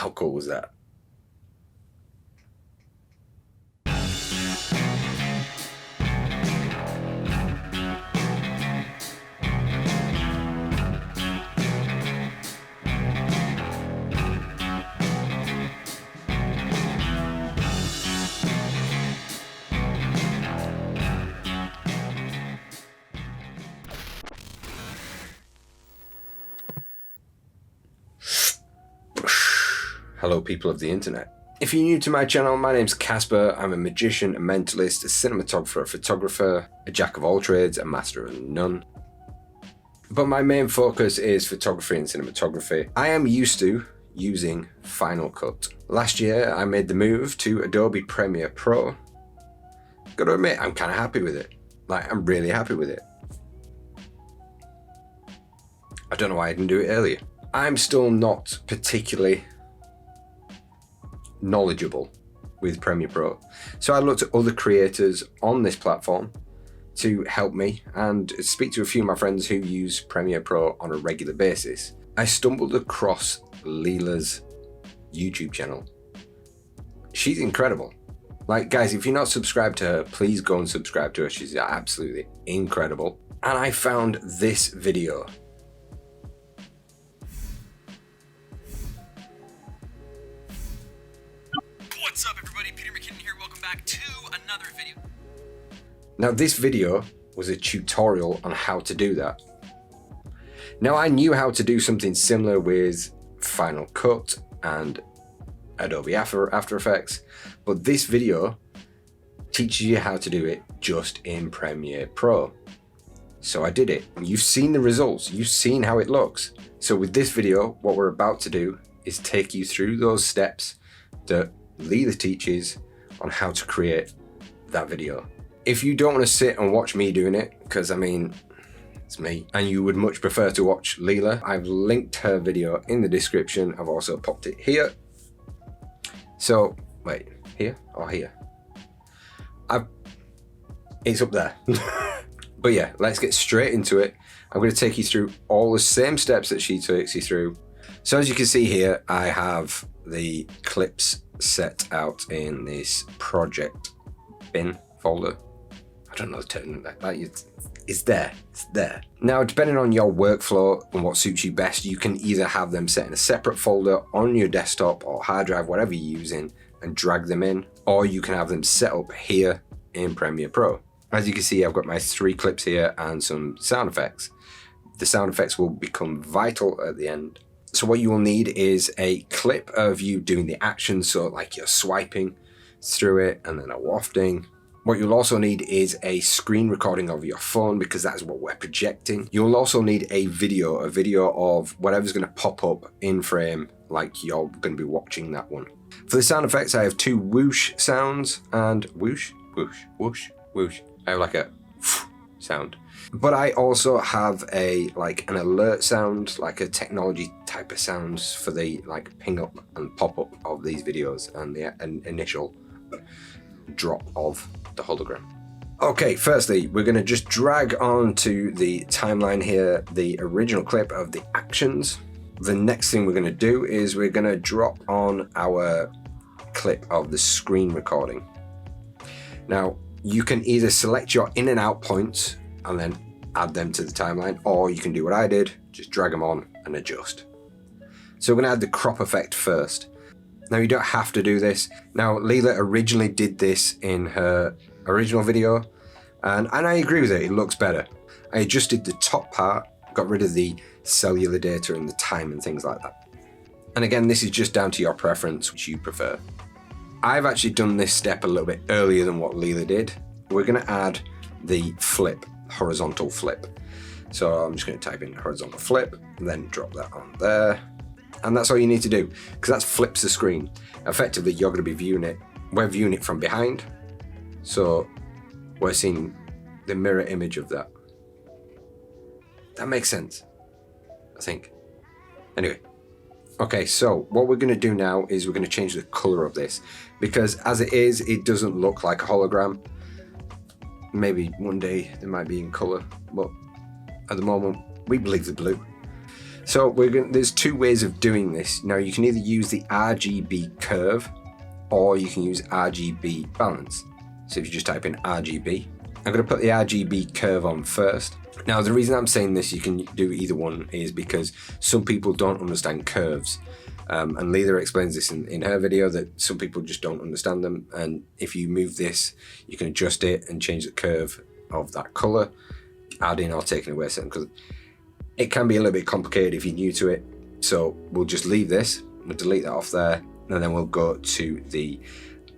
How cool was that? Hello people of the internet. If you're new to my channel, my name's Casper. I'm a magician, a mentalist, a cinematographer, a photographer, a jack of all trades, a master of none. But my main focus is photography and cinematography. I am used to using Final Cut. Last year I made the move to Adobe Premiere Pro. Gotta admit, I'm kind of happy with it. I'm really happy with it. I don't know why I didn't do it earlier. I'm still not particularly knowledgeable with Premiere Pro. So I looked at other creators on this platform to help me and speak to a few of my friends who use Premiere Pro on a regular basis. I stumbled across Leela's YouTube channel. She's incredible. Guys, if you're not subscribed to her, please go and subscribe to her. She's absolutely incredible. And I found this video. What's up everybody, Peter McKinnon here, welcome back to another video. Now this video was a tutorial on how to do that. Now I knew how to do something similar with Final Cut and Adobe After Effects, but this video teaches you how to do it just in Premiere Pro. So I did it. You've seen the results, you've seen how it looks. So with this video, what we're about to do is take you through those steps that Leela teaches on how to create that video. If you don't want to sit and watch me doing it, because I mean, it's me, and you would much prefer to watch Leela, I've linked her video in the description. I've also popped it here. So, wait, here or here? It's up there. But yeah, let's get straight into it. I'm going to take you through all the same steps that she takes you through. So as you can see here, I have the clips set out in this project bin folder. I don't know the term, it's there, it's there. Now, depending on your workflow and what suits you best, you can either have them set in a separate folder on your desktop or hard drive, whatever you're using, and drag them in, or you can have them set up here in Premiere Pro. As you can see, I've got my 3 clips here and some sound effects. The sound effects will become vital at the end. So what you will need is a clip of you doing the action, so like you're swiping through it and then a wafting. What you'll also need is a screen recording of your phone, because that's what we're projecting. You'll also need a video of whatever's going to pop up in frame, like you're going to be watching that one. For the sound effects, I have 2 whoosh sounds and whoosh, whoosh, whoosh, whoosh. I have like a sound. But I also have an alert sound, like a technology type of sounds for the ping up and pop up of these videos and the initial drop of the hologram. Okay, firstly, we're going to just drag onto the timeline here the original clip of the actions. The next thing we're going to do is we're going to drop on our clip of the screen recording. Now, you can either select your in and out points and then add them to the timeline, or you can do what I did, just drag them on and adjust. So we're going to add the crop effect first. Now you don't have to do this. Now Leela originally did this in her original video, and I agree with it, it looks better. I adjusted the top part, got rid of the cellular data and the time and things like that. And again, this is just down to your preference, which you prefer. I've actually done this step a little bit earlier than what Leela did. We're going to add the flip, horizontal flip. So I'm just going to type in horizontal flip and then drop that on there. And that's all you need to do, because that flips the screen. Effectively, you're going to be viewing it. We're viewing it from behind. So we're seeing the mirror image of that. That makes sense, I think. Anyway. Okay, so what we're going to do now is we're going to change the color of this, because as it is, it doesn't look like a hologram. Maybe one day they might be in color, but at the moment we believe the blue. So there's two ways of doing this. Now you can either use the RGB curve or you can use RGB balance. So if you just type in RGB, I'm going to put the RGB curve on first. Now the reason I'm saying this, you can do either one, is because some people don't understand curves. And Leila explains this in her video, that some people just don't understand them. And if you move this, you can adjust it and change the curve of that color, adding or taking away something, because it can be a little bit complicated if you're new to it. So we'll just leave this, we'll delete that off there, and then we'll go to the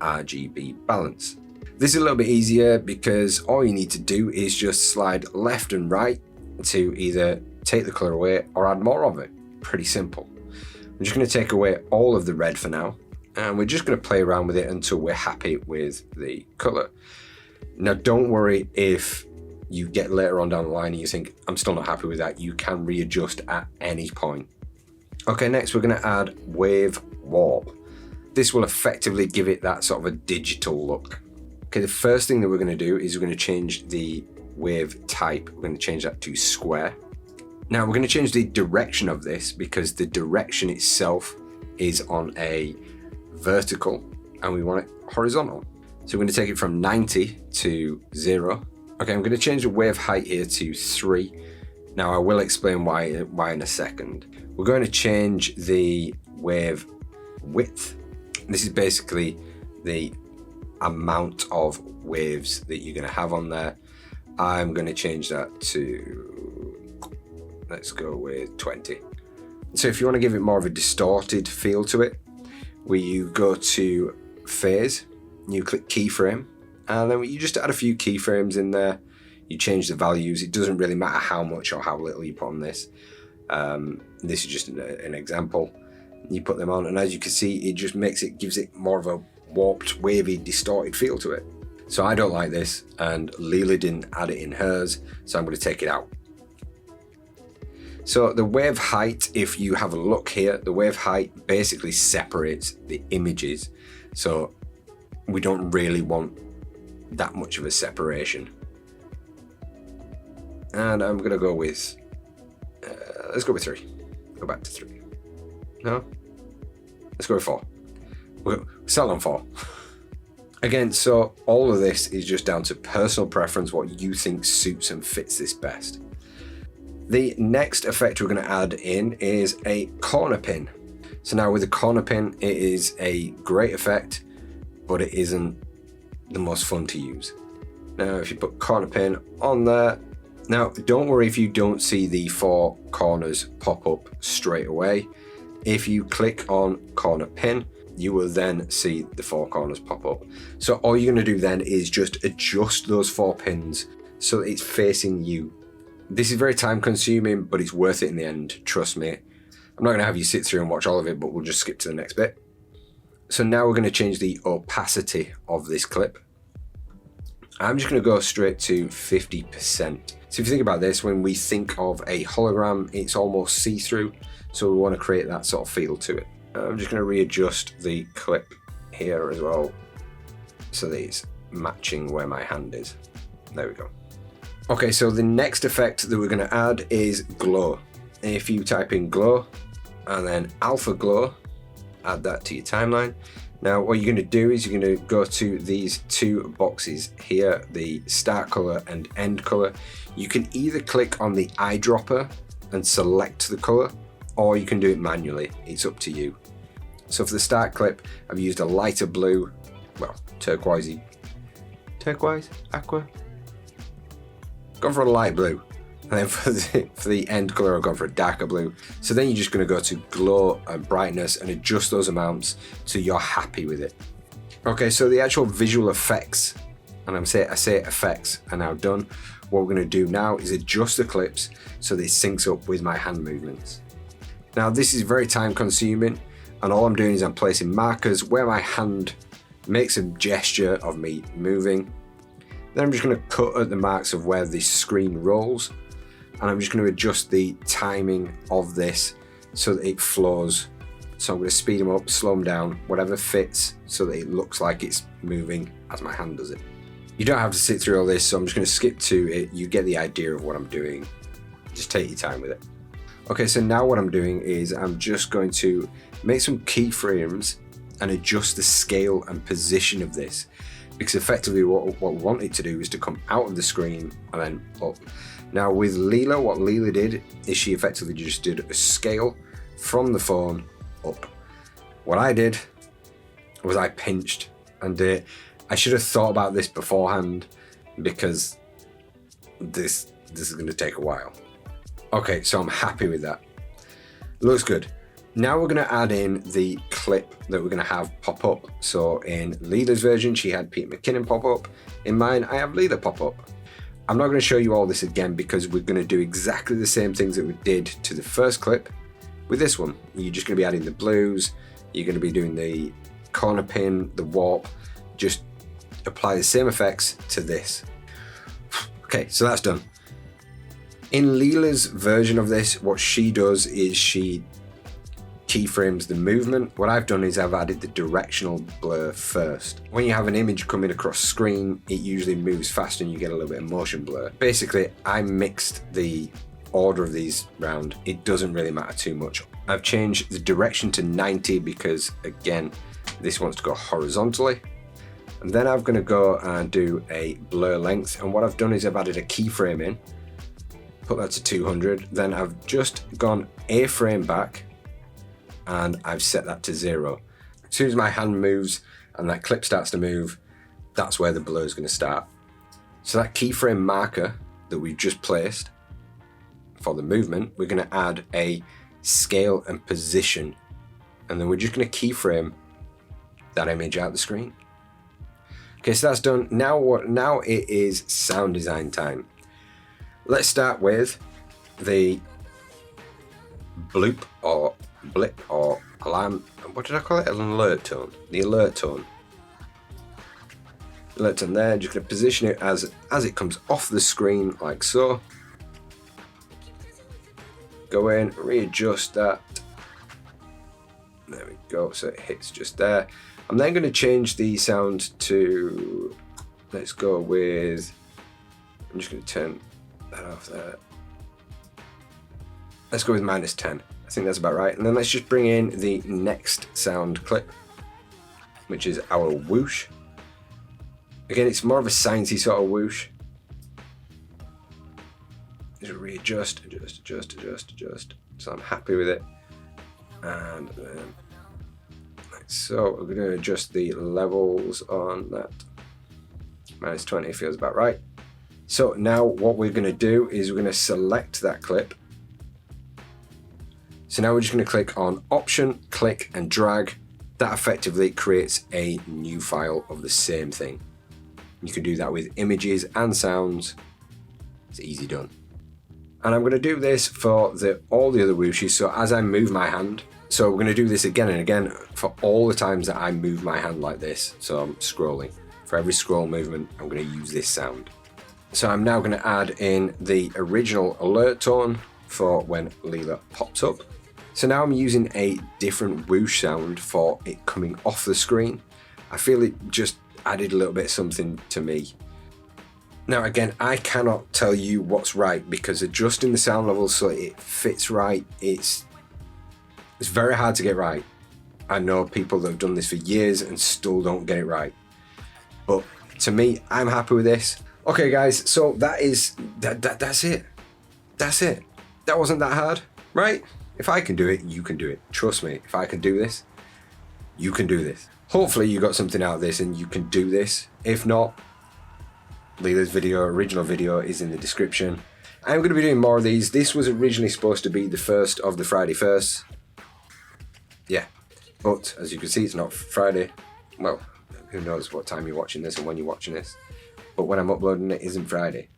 RGB balance. This is a little bit easier because all you need to do is just slide left and right to either take the color away or add more of it. Pretty simple. I'm just going to take away all of the red for now, and we're just going to play around with it until we're happy with the color. Now don't worry if you get later on down the line and you think, I'm still not happy with that. You can readjust at any point. Okay, next we're going to add wave warp. This will effectively give it that sort of a digital look. Okay, the first thing that we're going to do is we're going to change the wave type. We're going to change that to square. Now we're going to change the direction of this because the direction itself is on a vertical and we want it horizontal. So we're going to take it from 90 to 0. Okay, I'm going to change the wave height here to 3. Now I will explain why in a second. We're going to change the wave width. This is basically the amount of waves that you're going to have on there. I'm going to change that to, let's go with 20. So if you want to give it more of a distorted feel to it, where you go to phase, you click keyframe, and then you just add a few keyframes in there. You change the values. It doesn't really matter how much or how little you put on this. This is just an example. You put them on, and as you can see, it just gives it more of a warped, wavy, distorted feel to it. So I don't like this, and Leila didn't add it in hers, so I'm going to take it out. So the wave height, if you have a look here, the wave height basically separates the images. So we don't really want that much of a separation. And I'm going to go with, let's go with 3. Go back to 3. No? Let's go with 4. We'll settle on 4. Again, so all of this is just down to personal preference, what you think suits and fits this best. The next effect we're going to add in is a corner pin. So now with a corner pin, it is a great effect, but it isn't the most fun to use. Now, if you put corner pin on there, now don't worry if you don't see the 4 corners pop up straight away. If you click on corner pin, you will then see the 4 corners pop up. So all you're going to do then is just adjust those 4 pins so that it's facing you. This is very time consuming, but it's worth it in the end, trust me. I'm not going to have you sit through and watch all of it, but we'll just skip to the next bit. So now we're going to change the opacity of this clip. I'm just going to go straight to 50%. So if you think about this, when we think of a hologram, it's almost see-through. So we want to create that sort of feel to it. I'm just going to readjust the clip here as well so that it's matching where my hand is. There we go. Okay, so the next effect that we're going to add is glow. If you type in glow and then alpha glow, add that to your timeline. Now what you're going to do is you're going to go to these 2 boxes here, the start color and end color. You can either click on the eyedropper and select the color, or you can do it manually. It's up to you. So for the start clip, I've used a lighter blue, well, turquoise, aqua. Gone for a light blue. And then for the end color, I've gone for a darker blue. So then you're just going to go to glow and brightness and adjust those amounts so you're happy with it. Okay, so the actual visual effects, and I say effects, are now done. What we're going to do now is adjust the clips so that it syncs up with my hand movements. Now this is very time consuming, and all I'm doing is I'm placing markers where my hand makes a gesture of me moving. Then I'm just going to cut at the marks of where the screen rolls, and I'm just going to adjust the timing of this so that it flows. So I'm going to speed them up, slow them down, whatever fits so that it looks like it's moving as my hand does it. You don't have to sit through all this, so I'm just going to skip to it. You get the idea of what I'm doing. Just take your time with it. Okay, so now what I'm doing is I'm just going to make some keyframes and adjust the scale and position of this, because effectively what we want it to do is to come out of the screen and then up. Now with Leela, what Leela did is she effectively just did a scale from the phone up. What I did was I pinched, and I should have thought about this beforehand, because this is going to take a while. Okay, so I'm happy with that. Looks good. Now we're going to add in the clip that we're going to have pop up. So in Leela's version, she had Peter McKinnon pop up. In mine, I have Leela pop up. I'm not going to show you all this again, because we're going to do exactly the same things that we did to the first clip with this one. You're just going to be adding the blues. You're going to be doing the corner pin, the warp. Just apply the same effects to this. Okay, so that's done. In Leela's version of this, what she does is she keyframes the movement. What I've done is I've added the directional blur first. When you have an image coming across screen, it usually moves fast and you get a little bit of motion blur. Basically, I mixed the order of these round. It doesn't really matter too much. I've changed the direction to 90 because, again, this wants to go horizontally. And then I'm going to go and do a blur length. And what I've done is I've added a keyframe in, put that to 200. Then I've just gone a frame back and I've set that to 0. As soon as my hand moves and that clip starts to move, that's where the blur is going to start. So that keyframe marker that we've just placed for the movement, we're going to add a scale and position, and then we're just going to keyframe that image out the screen. Okay, so that's done. Now it is sound design time. Let's start with the bloop or blip or alarm. What did I call it? An alert tone. The alert tone. Alert tone there. Just going to position it as it comes off the screen, like so. Go in, readjust that. There we go. So it hits just there. I'm then going to change the sound to, let's go with, I'm just going to turn that off there. Let's go with -10. I think that's about right. And then let's just bring in the next sound clip, which is our whoosh. Again, it's more of a sciencey sort of whoosh. Just readjust, adjust. So I'm happy with it. And then, so we're going to adjust the levels on that. -20 feels about right. So now what we're going to do is we're going to select that clip. So now we're just going to click on Option, click and drag. That effectively creates a new file of the same thing. You can do that with images and sounds. It's easy done. And I'm going to do this for all the other whooshes. So as I move my hand, so we're going to do this again and again for all the times that I move my hand like this. So I'm scrolling. For every scroll movement, I'm going to use this sound. So I'm now going to add in the original alert tone for when Leela pops up. So now I'm using a different whoosh sound for it coming off the screen. I feel it just added a little bit of something to me. Now again, I cannot tell you what's right, because adjusting the sound levels so it fits right, it's very hard to get right. I know people that have done this for years and still don't get it right. But to me, I'm happy with this. Okay guys, so that's it. That's it. That wasn't that hard, right? If I can do it, you can do it. Trust me, if I can do this, you can do this. Hopefully you got something out of this and you can do this. If not, Leela's original video is in the description. I'm going to be doing more of these. This was originally supposed to be the first of the Friday firsts. Yeah, but as you can see, it's not Friday. Well, who knows what time you're watching this and when you're watching this. But when I'm uploading it isn't Friday.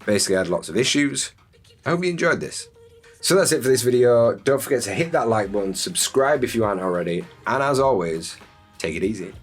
Basically, I had lots of issues. I hope you enjoyed this. So that's it for this video. Don't forget to hit that like button, subscribe if you aren't already, and as always, take it easy.